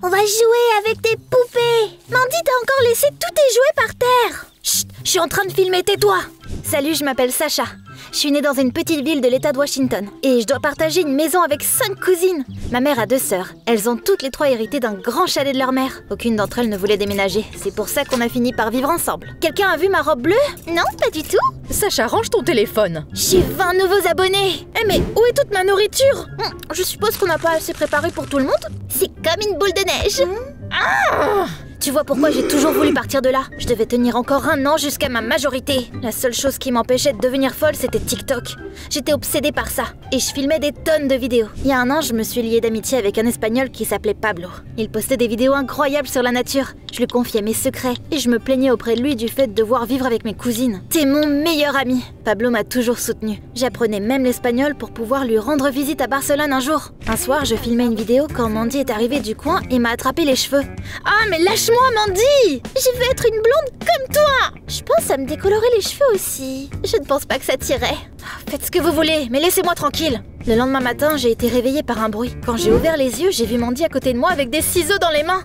On va jouer avec tes poupées. Mandy, t'as encore laissé tous tes jouets par terre. Chut, je suis en train de filmer, tais-toi. Salut, je m'appelle Sacha. Je suis née dans une petite ville de l'état de Washington. Et je dois partager une maison avec 5 cousines. Ma mère a 2 sœurs. Elles ont toutes les 3 hérité d'un grand chalet de leur mère. Aucune d'entre elles ne voulait déménager. C'est pour ça qu'on a fini par vivre ensemble. Quelqu'un a vu ma robe bleue? Non, pas du tout. Sacha, range ton téléphone. J'ai 20 nouveaux abonnés. Eh mais où est toute ma nourriture? Je suppose qu'on n'a pas assez préparé pour tout le monde. C'est comme une boule de neige. Tu vois pourquoi j'ai toujours voulu partir de là? Je devais tenir encore 1 an jusqu'à ma majorité. La seule chose qui m'empêchait de devenir folle, c'était TikTok. J'étais obsédée par ça, et je filmais des tonnes de vidéos. Il y a 1 an, je me suis liée d'amitié avec un Espagnol qui s'appelait Pablo. Il postait des vidéos incroyables sur la nature. Je lui confiais mes secrets, et je me plaignais auprès de lui du fait de devoir vivre avec mes cousines. T'es mon meilleur ami. Pablo m'a toujours soutenue. J'apprenais même l'espagnol pour pouvoir lui rendre visite à Barcelone un jour. Un soir, je filmais une vidéo quand Mandy est arrivée du coin et m'a attrapé les cheveux. Ah, mais lâche-moi, Mandy! Je veux être une blonde comme toi! Je pense à me décolorer les cheveux aussi. Je ne pense pas que ça tirait. Faites ce que vous voulez, mais laissez-moi tranquille. Le lendemain matin, j'ai été réveillée par un bruit. Quand j'ai ouvert les yeux, j'ai vu Mandy à côté de moi avec des ciseaux dans les mains.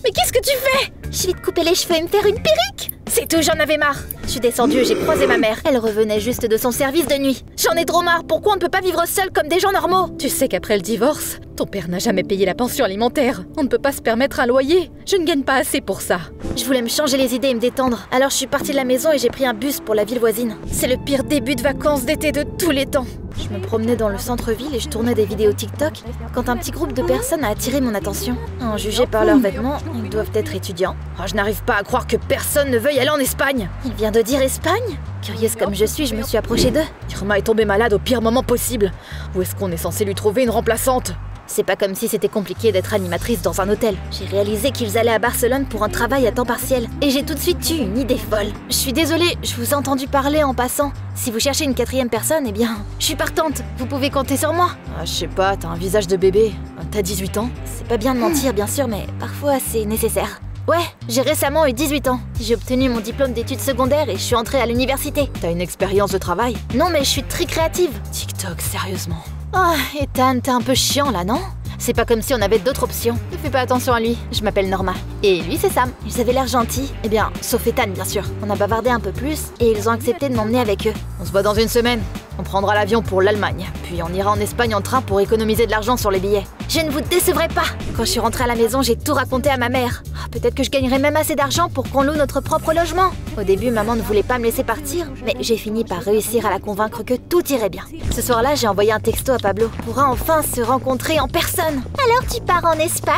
Mais qu'est-ce que tu fais? Je vais te couper les cheveux et me faire une perruque. C'est tout, j'en avais marre. Je suis descendue et j'ai croisé ma mère. Elle revenait juste de son service de nuit. J'en ai trop marre, pourquoi on ne peut pas vivre seul comme des gens normaux? Tu sais qu'après le divorce, ton père n'a jamais payé la pension alimentaire. On ne peut pas se permettre un loyer. Je ne gagne pas assez pour ça. Je voulais me changer les idées et me détendre. Alors je suis partie de la maison et j'ai pris un bus pour la ville voisine. C'est le pire début de vacances d'été de tous les temps. Je me promenais dans le centre-ville et je tournais des vidéos TikTok quand un petit groupe de personnes a attiré mon attention. En jugé par leurs vêtements, ils doivent être étudiants. Oh, je n'arrive pas à croire que personne ne veuille aller en Espagne. Il vient de dire Espagne? Curieuse comme je suis, je me suis approchée d'eux. Irma est tombée malade au pire moment possible. Où est-ce qu'on est censé lui trouver une remplaçante? C'est pas comme si c'était compliqué d'être animatrice dans un hôtel. J'ai réalisé qu'ils allaient à Barcelone pour un travail à temps partiel. Et j'ai tout de suite eu une idée folle. Je suis désolée, je vous ai entendu parler en passant. Si vous cherchez une 4e personne, eh bien, je suis partante. Vous pouvez compter sur moi. Ah, je sais pas, t'as un visage de bébé. T'as 18 ans? C'est pas bien de mentir, bien sûr, mais parfois c'est nécessaire. Ouais, j'ai récemment eu 18 ans. J'ai obtenu mon diplôme d'études secondaires et je suis entrée à l'université. T'as une expérience de travail? Non, mais je suis très créative. TikTok, sérieusement? Oh, Ethan, t'es un peu chiant là, non? C'est pas comme si on avait d'autres options. Ne fais pas attention à lui. Je m'appelle Norma. Et lui, c'est Sam. Ils avaient l'air gentils. Eh bien, sauf Ethan, bien sûr. On a bavardé un peu plus et ils ont accepté de m'emmener avec eux. On se voit dans 1 semaine. On prendra l'avion pour l'Allemagne. Puis on ira en Espagne en train pour économiser de l'argent sur les billets. Je ne vous décevrai pas. Quand je suis rentrée à la maison, j'ai tout raconté à ma mère. Peut-être que je gagnerai même assez d'argent pour qu'on loue notre propre logement. Au début, maman ne voulait pas me laisser partir, mais j'ai fini par réussir à la convaincre que tout irait bien. Ce soir-là, j'ai envoyé un texto à Pablo. On pourra enfin se rencontrer en personne. Alors tu pars en Espagne?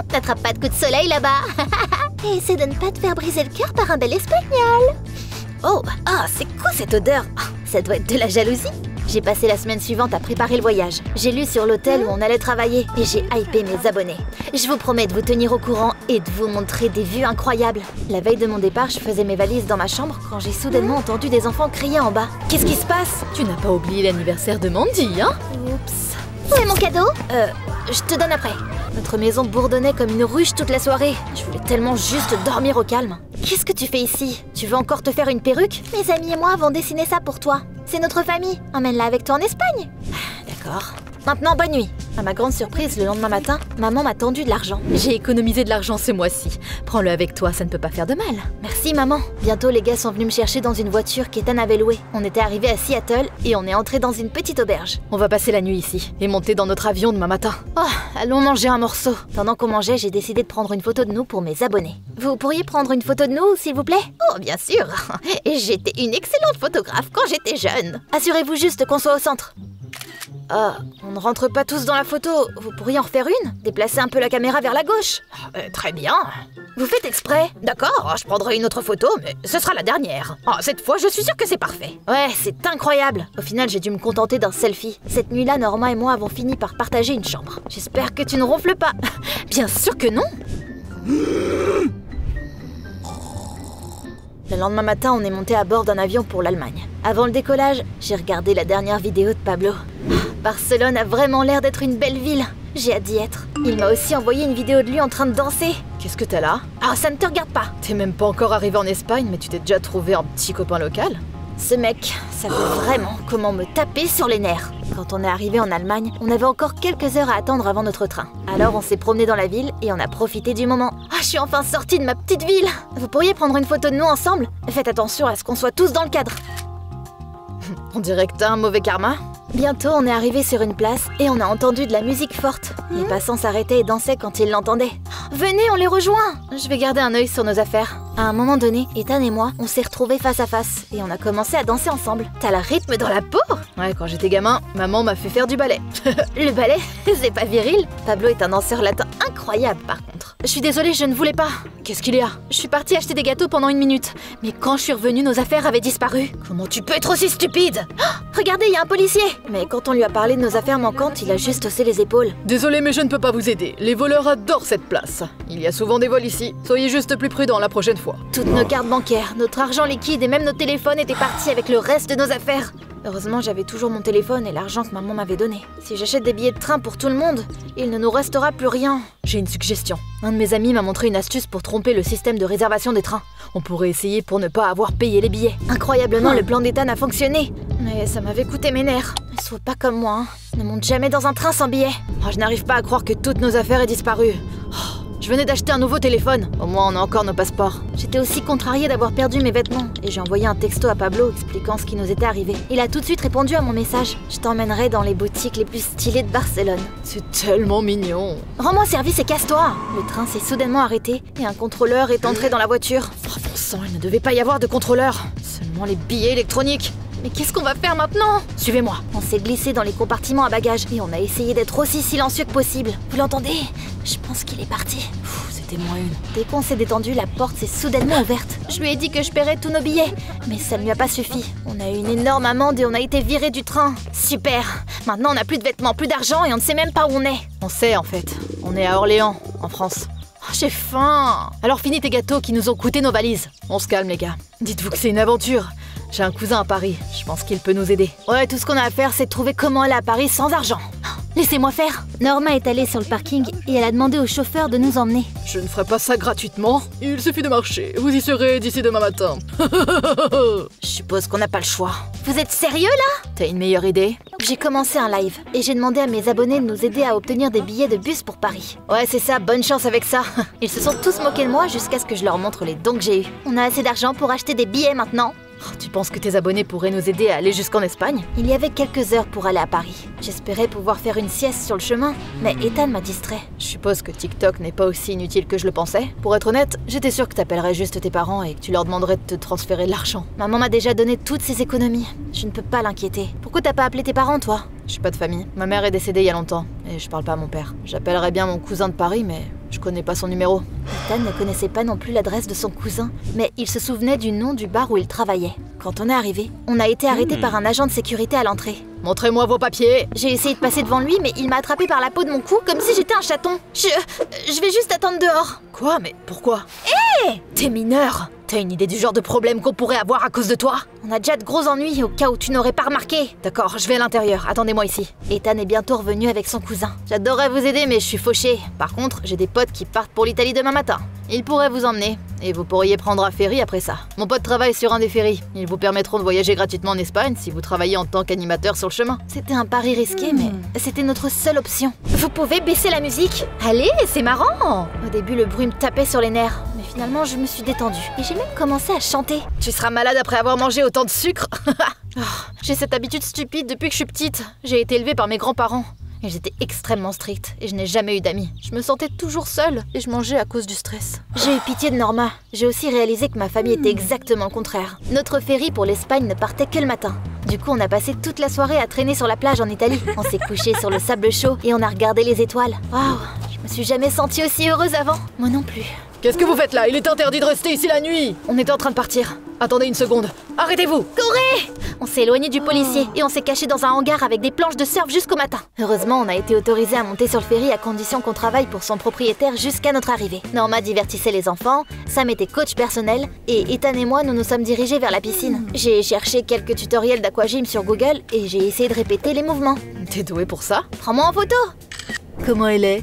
T'attrapes pas de coup de soleil là-bas. Et essaie de ne pas te faire briser le cœur par un bel espagnol. Oh, c'est quoi cette odeur? Ça doit être de la jalousie. J'ai passé la semaine suivante à préparer le voyage. J'ai lu sur l'hôtel où on allait travailler et j'ai hypé mes abonnés. Je vous promets de vous tenir au courant et de vous montrer des vues incroyables. La veille de mon départ, je faisais mes valises dans ma chambre quand j'ai soudainement entendu des enfants crier en bas. Qu'est-ce qui se passe? Tu n'as pas oublié l'anniversaire de Mandy, hein? Oups. Où est mon cadeau? Je te donne après. Notre maison bourdonnait comme une ruche toute la soirée. Je voulais tellement juste dormir au calme. Qu'est-ce que tu fais ici? Tu veux encore te faire une perruque? Mes amis et moi avons dessiné ça pour toi. C'est notre famille. Emmène-la avec toi en Espagne. D'accord. Maintenant, bonne nuit. À ma grande surprise, le lendemain matin, maman m'a tendu de l'argent. J'ai économisé de l'argent ce mois-ci. Prends-le avec toi, ça ne peut pas faire de mal. Merci, maman. Bientôt, les gars sont venus me chercher dans une voiture qu'Ethan avait louée. On était arrivés à Seattle et on est entré dans une petite auberge. On va passer la nuit ici et monter dans notre avion demain matin. Oh, allons manger un morceau. Pendant qu'on mangeait, j'ai décidé de prendre une photo de nous pour mes abonnés. Vous pourriez prendre une photo de nous, s'il vous plaît? Oh, bien sûr. J'étais une excellente photographe quand j'étais jeune. Assurez-vous juste qu'on soit au centre. On ne rentre pas tous dans la photo. Vous pourriez en refaire une? Déplacer un peu la caméra vers la gauche. Très bien. Vous faites exprès? D'accord, je prendrai une autre photo, mais ce sera la dernière. Cette fois, je suis sûre que c'est parfait. Ouais, c'est incroyable. Au final, j'ai dû me contenter d'un selfie. Cette nuit-là, Norma et moi avons fini par partager une chambre. J'espère que tu ne ronfles pas. Bien sûr que non. Le lendemain matin, on est monté à bord d'un avion pour l'Allemagne. Avant le décollage, j'ai regardé la dernière vidéo de Pablo. Barcelone a vraiment l'air d'être une belle ville. J'ai hâte d'y être. Il m'a aussi envoyé une vidéo de lui en train de danser. Qu'est-ce que t'as là? Ça ne te regarde pas. T'es même pas encore arrivé en Espagne, mais tu t'es déjà trouvé un petit copain local? Ce mec savait vraiment comment me taper sur les nerfs. Quand on est arrivé en Allemagne, on avait encore quelques heures à attendre avant notre train. Alors on s'est promené dans la ville et on a profité du moment. Ah, je suis enfin sortie de ma petite ville. Vous pourriez prendre une photo de nous ensemble? Faites attention à ce qu'on soit tous dans le cadre. On dirait que t'as un mauvais karma. Bientôt, on est arrivé sur une place et on a entendu de la musique forte. Les passants s'arrêtaient et dansaient quand ils l'entendaient. Venez, on les rejoint! Je vais garder un œil sur nos affaires. À un moment donné, Ethan et moi, on s'est retrouvés face à face et on a commencé à danser ensemble. T'as le rythme dans la peau? Ouais, quand j'étais gamin, maman m'a fait faire du ballet. Le ballet? C'est pas viril? Pablo est un danseur latin incroyable par contre. Je suis désolée, je ne voulais pas. Qu'est-ce qu'il y a? Je suis partie acheter des gâteaux pendant 1 minute. Mais quand je suis revenue, nos affaires avaient disparu. Comment tu peux être aussi stupide? Oh, regardez, il y a un policier! Mais quand on lui a parlé de nos affaires manquantes, il a juste haussé les épaules. Désolé, mais je ne peux pas vous aider. Les voleurs adorent cette place. Il y a souvent des vols ici. Soyez juste plus prudents la prochaine fois. Toutes nos cartes bancaires, notre argent liquide et même nos téléphones étaient partis avec le reste de nos affaires. Heureusement, j'avais toujours mon téléphone et l'argent que maman m'avait donné. Si j'achète des billets de train pour tout le monde, il ne nous restera plus rien. J'ai une suggestion. Un de mes amis m'a montré une astuce pour tromper le système de réservation des trains. On pourrait essayer pour ne pas avoir payé les billets. Incroyablement, le plan d'Ethan a fonctionné. Mais ça m'avait coûté mes nerfs. Sois pas comme moi, hein. Ne monte jamais dans un train sans billet. Oh, je n'arrive pas à croire que toutes nos affaires aient disparu. Oh, je venais d'acheter un nouveau téléphone. Au moins, on a encore nos passeports. J'étais aussi contrariée d'avoir perdu mes vêtements. Et j'ai envoyé un texto à Pablo expliquant ce qui nous était arrivé. Il a tout de suite répondu à mon message. Je t'emmènerai dans les boutiques les plus stylées de Barcelone. C'est tellement mignon. Rends-moi service et casse-toi. Le train s'est soudainement arrêté et un contrôleur est entré dans la voiture. Oh bon sang, il ne devait pas y avoir de contrôleur. Seulement les billets électroniques. Mais qu'est-ce qu'on va faire maintenant? Suivez-moi. On s'est glissé dans les compartiments à bagages et on a essayé d'être aussi silencieux que possible. Vous l'entendez? Je pense qu'il est parti. C'était moins une. Dès qu'on s'est détendu, la porte s'est soudainement ouverte. Je lui ai dit que je paierais tous nos billets, mais ça ne lui a pas suffi. On a eu une énorme amende et on a été virés du train. Super! Maintenant on n'a plus de vêtements, plus d'argent et on ne sait même pas où on est. On sait en fait. On est à Orléans, en France. Oh, j'ai faim! Alors finis tes gâteaux qui nous ont coûté nos valises. On se calme les gars. Dites-vous que c'est une aventure. J'ai un cousin à Paris, je pense qu'il peut nous aider. Ouais, tout ce qu'on a à faire, c'est de trouver comment aller à Paris sans argent. Laissez-moi faire. Norma est allée sur le parking et elle a demandé au chauffeur de nous emmener. Je ne ferai pas ça gratuitement. Il suffit de marcher. Vous y serez d'ici demain matin. Je suppose qu'on n'a pas le choix. Vous êtes sérieux là? T'as une meilleure idée? J'ai commencé un live et j'ai demandé à mes abonnés de nous aider à obtenir des billets de bus pour Paris. Ouais, c'est ça, bonne chance avec ça. Ils se sont tous moqués de moi jusqu'à ce que je leur montre les dons que j'ai eus. On a assez d'argent pour acheter des billets maintenant. Oh, tu penses que tes abonnés pourraient nous aider à aller jusqu'en Espagne? Il y avait quelques heures pour aller à Paris. J'espérais pouvoir faire une sieste sur le chemin, mais Ethan m'a distrait. Je suppose que TikTok n'est pas aussi inutile que je le pensais. Pour être honnête, j'étais sûre que t'appellerais juste tes parents et que tu leur demanderais de te transférer de l'argent. Maman m'a déjà donné toutes ses économies. Je ne peux pas l'inquiéter. Pourquoi t'as pas appelé tes parents, toi? Je suis pas de famille. Ma mère est décédée il y a longtemps et je parle pas à mon père. J'appellerais bien mon cousin de Paris, mais je connais pas son numéro. Ethan ne connaissait pas non plus l'adresse de son cousin, mais il se souvenait du nom du bar où il travaillait. Quand on est arrivé, on a été arrêté par un agent de sécurité à l'entrée. Montrez-moi vos papiers! J'ai essayé de passer devant lui, mais il m'a attrapé par la peau de mon cou comme si j'étais un chaton. Je vais juste attendre dehors. Quoi? Mais pourquoi? Hé! T'es mineur! T'as une idée du genre de problème qu'on pourrait avoir à cause de toi? On a déjà de gros ennuis au cas où tu n'aurais pas remarqué. D'accord, je vais à l'intérieur. Attendez-moi ici. Ethan est bientôt revenu avec son cousin. J'adorerais vous aider, mais je suis fauchée. Par contre, j'ai des potes qui partent pour l'Italie demain matin. Ils pourraient vous emmener, et vous pourriez prendre un ferry après ça. Mon pote travaille sur un des ferries. Ils vous permettront de voyager gratuitement en Espagne si vous travaillez en tant qu'animateur sur le chemin. C'était un pari risqué, mais c'était notre seule option. Vous pouvez baisser la musique? Allez, c'est marrant! Au début, le bruit me tapait sur les nerfs, mais finalement, je me suis détendue. Et j'ai même commencé à chanter. Tu seras malade après avoir mangé autant de sucre? Oh, j'ai cette habitude stupide depuis que je suis petite. J'ai été élevée par mes grands-parents. Ils étaient extrêmement stricts et je n'ai jamais eu d'amis. Je me sentais toujours seule et je mangeais à cause du stress. J'ai eu pitié de Norma. J'ai aussi réalisé que ma famille était exactement le contraire. Notre ferry pour l'Espagne ne partait que le matin. Du coup, on a passé toute la soirée à traîner sur la plage en Italie. On s'est couché sur le sable chaud et on a regardé les étoiles. Waouh, je me suis jamais sentie aussi heureuse avant. Moi non plus. Qu'est-ce que vous faites là? Il est interdit de rester ici la nuit! On était en train de partir. Attendez une seconde. Arrêtez-vous! Courez! On s'est éloigné du policier et on s'est caché dans un hangar avec des planches de surf jusqu'au matin. Heureusement, on a été autorisé à monter sur le ferry à condition qu'on travaille pour son propriétaire jusqu'à notre arrivée. Norma divertissait les enfants, Sam était coach personnel et Ethan et moi, nous nous sommes dirigés vers la piscine. J'ai cherché quelques tutoriels d'aquagym sur Google et j'ai essayé de répéter les mouvements. T'es douée pour ça? Prends-moi en photo! Comment elle est?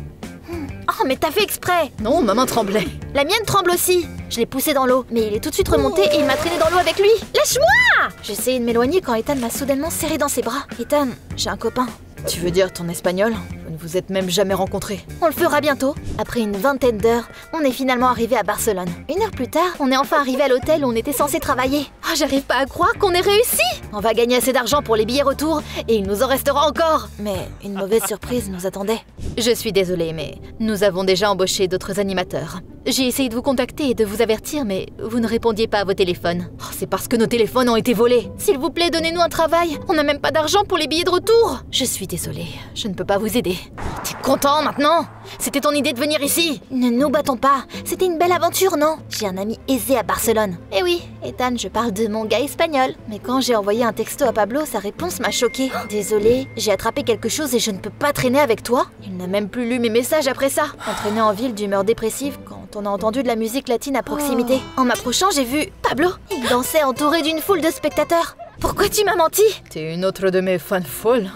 Oh, Oh, mais t'as fait exprès! Non, ma main tremblait. La mienne tremble aussi! Je l'ai poussé dans l'eau, mais il est tout de suite remonté et il m'a traîné dans l'eau avec lui! Lâche-moi! J'ai essayé de m'éloigner quand Ethan m'a soudainement serré dans ses bras. Ethan, j'ai un copain. Tu veux dire ton espagnol? Vous ne vous êtes même jamais rencontrés. On le fera bientôt. Après une vingtaine d'heures, on est finalement arrivé à Barcelone. Une heure plus tard, on est enfin arrivé à l'hôtel où on était censé travailler. Oh, j'arrive pas à croire qu'on ait réussi! On va gagner assez d'argent pour les billets retour et il nous en restera encore. Mais une mauvaise surprise nous attendait. Je suis désolée, mais nous avons déjà embauché d'autres animateurs. J'ai essayé de vous contacter et de vous avertir, mais vous ne répondiez pas à vos téléphones. Oh, c'est parce que nos téléphones ont été volés. S'il vous plaît, donnez-nous un travail. On n'a même pas d'argent pour les billets de retour. Je suis désolée, je ne peux pas vous aider. T'es content maintenant? C'était ton idée de venir ici? Ne nous battons pas. C'était une belle aventure, non? J'ai un ami aisé à Barcelone. Eh oui, Ethan, je parle de mon gars espagnol. Mais quand j'ai envoyé un texto à Pablo, sa réponse m'a choquée. Désolée, j'ai attrapé quelque chose et je ne peux pas traîner avec toi. Il n'a même plus lu mes messages après ça. Entraîné en ville d'humeur dépressive quand on a entendu de la musique latine à proximité. En m'approchant, j'ai vu Pablo. Il dansait entouré d'une foule de spectateurs. Pourquoi tu m'as menti? T'es une autre de mes fans folles.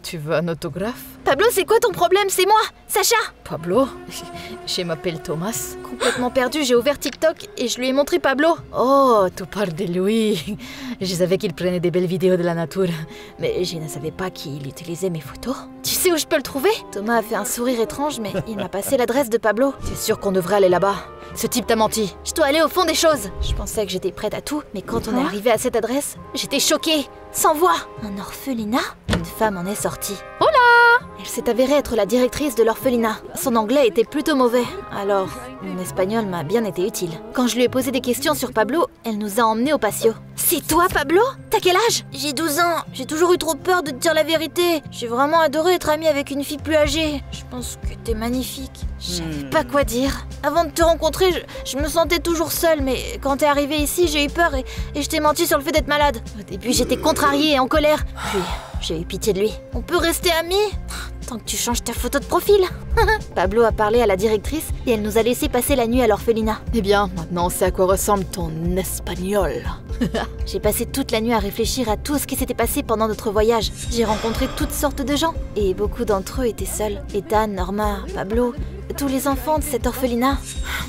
Tu veux un autographe? Pablo, c'est quoi ton problème? C'est moi, Sacha. Pablo? Je m'appelle Thomas. Complètement perdu, j'ai ouvert TikTok et je lui ai montré Pablo. Oh, tu parles de lui. Je savais qu'il prenait des belles vidéos de la nature, mais je ne savais pas qu'il utilisait mes photos. Tu sais où je peux le trouver? Thomas a fait un sourire étrange, mais il m'a passé l'adresse de Pablo. T'es sûr qu'on devrait aller là-bas? Ce type t'a menti. Je dois aller au fond des choses. Je pensais que j'étais prête à tout, mais quand on est arrivé à cette adresse, j'étais choquée. Sans voix. Un orphelinat? Une femme en est sortie. Hola! Elle s'est avérée être la directrice de l'orphelinat. Son anglais était plutôt mauvais. Alors, mon espagnol m'a bien été utile. Quand je lui ai posé des questions sur Pablo, elle nous a emmenés au patio. C'est toi, Pablo? T'as quel âge? J'ai 12 ans. J'ai toujours eu trop peur de te dire la vérité. J'ai vraiment adoré être amie avec une fille plus âgée. Je pense que t'es magnifique. Je savais pas quoi dire. Avant de te rencontrer, je me sentais toujours seule, mais quand t'es arrivée ici, j'ai eu peur et je t'ai menti sur le fait d'être malade. Au début, j'étais contrariée et en colère. Puis, j'ai eu pitié de lui. On peut rester amis? Tant que tu changes ta photo de profil. Pablo a parlé à la directrice et elle nous a laissé passer la nuit à l'orphelinat. Eh bien, maintenant on sait à quoi ressemble ton espagnol. J'ai passé toute la nuit à réfléchir à tout ce qui s'était passé pendant notre voyage. J'ai rencontré toutes sortes de gens et beaucoup d'entre eux étaient seuls. Ethan, Norma, Pablo, tous les enfants de cet orphelinat.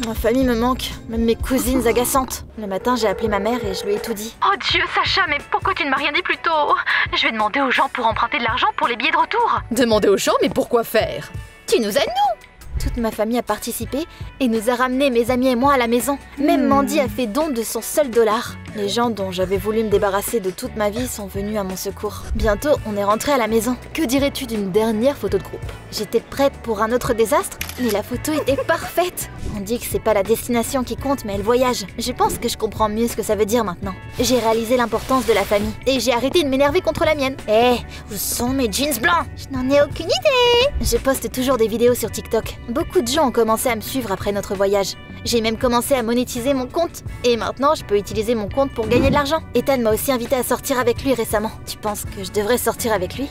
Ma famille me manque, même mes cousines agaçantes. Le matin, j'ai appelé ma mère et je lui ai tout dit. Oh Dieu, Sacha, mais pourquoi tu ne m'as rien dit plus tôt? Je vais demander aux gens pour emprunter de l'argent pour les billets de retour. Demander aux gens, mais pourquoi faire? Tu nous aides, nous? Toute ma famille a participé et nous a ramené mes amis et moi à la maison. Même Mandy a fait don de son seul dollar. Les gens dont j'avais voulu me débarrasser de toute ma vie sont venus à mon secours. Bientôt, on est rentré à la maison. Que dirais-tu d'une dernière photo de groupe? J'étais prête pour un autre désastre, mais la photo était parfaite. On dit que c'est pas la destination qui compte, mais le voyage. Je pense que je comprends mieux ce que ça veut dire maintenant. J'ai réalisé l'importance de la famille et j'ai arrêté de m'énerver contre la mienne. Où sont mes jeans blancs? Je n'en ai aucune idée. Je poste toujours des vidéos sur TikTok. Beaucoup de gens ont commencé à me suivre après notre voyage. J'ai même commencé à monétiser mon compte. Et maintenant, je peux utiliser mon compte pour gagner de l'argent. Ethan m'a aussi invité à sortir avec lui récemment. Tu penses que je devrais sortir avec lui?